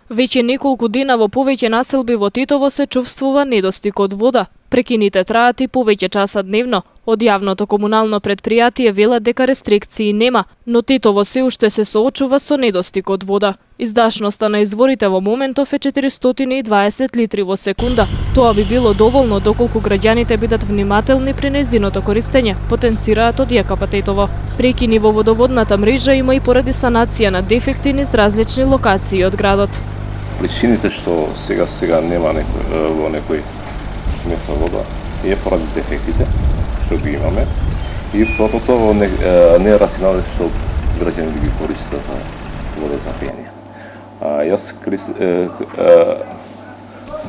Веќе неколку дена во повеќе населби во Титово се чувствува недостиг од вода. Прекините траат и повеќе часа дневно. Од јавното комунално предпријатие велат дека рестрикции нема, но Титово се уште се соочува со недостиг од вода. Издашноста на изворите во моментов е 420 литри во секунда. Тоа би било доволно доколку граѓаните бидат внимателни при нејзиното користење, потенцираат од ЈКП Титово. Прекини во водоводната мрежа има и поради санација на дефекти низ различни локации од градот. Причините што сега нема во некој места вода е поради дефектите што ги имаме и второто во нерационално што граѓаните ги користат вода за пиење. Јас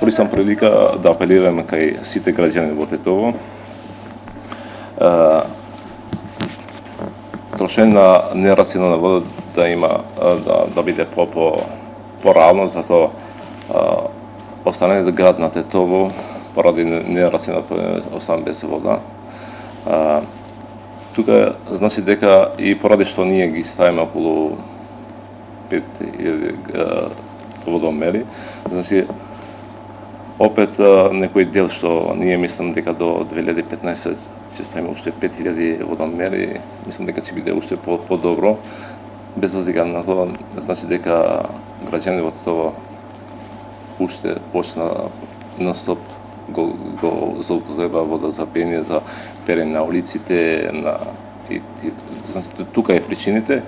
користам прилика да апелирам кај сите граѓани во Титово трошење на нерационална вода да има да биде поравно, затоа останалиот град на Титово поради нерационална остана без вода. Тука значи дека и поради што ние ги ставиме околу 5000 водомери, значи опет некој дел што ние мислам дека до 2015 ќе ставиме уште 5000 водомери, мислам дека ќе биде уште подобро. Без разлика на тоа, значи дека граѓани во Титово уште почна настоп го злоупотреба вода за пиење, за перење на улиците, значи тука е причините,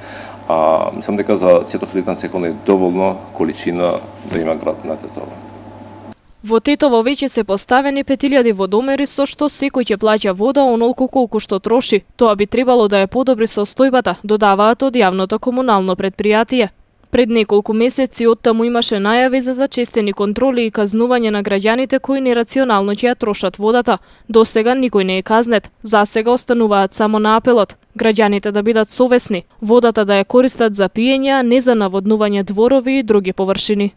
а мислам дека за 400 литра секунда е доволно количина да има град на Титово. Во Титово веќе се поставени 5000 водомери со што секој ќе плаќа вода онолку колку што троши. Тоа би требало да е подобри состојбата, додаваат од јавното комунално предпријатие. Пред неколку месеци оттаму имаше најави за зачестени контроли и казнување на граѓаните кои нерационално ќе ја трошат водата. Досега никој не е казнет. Засега остануваат само на апелот. Граѓаните да бидат совесни, водата да ја користат за пиење, а не за наводнување дворови и други површини.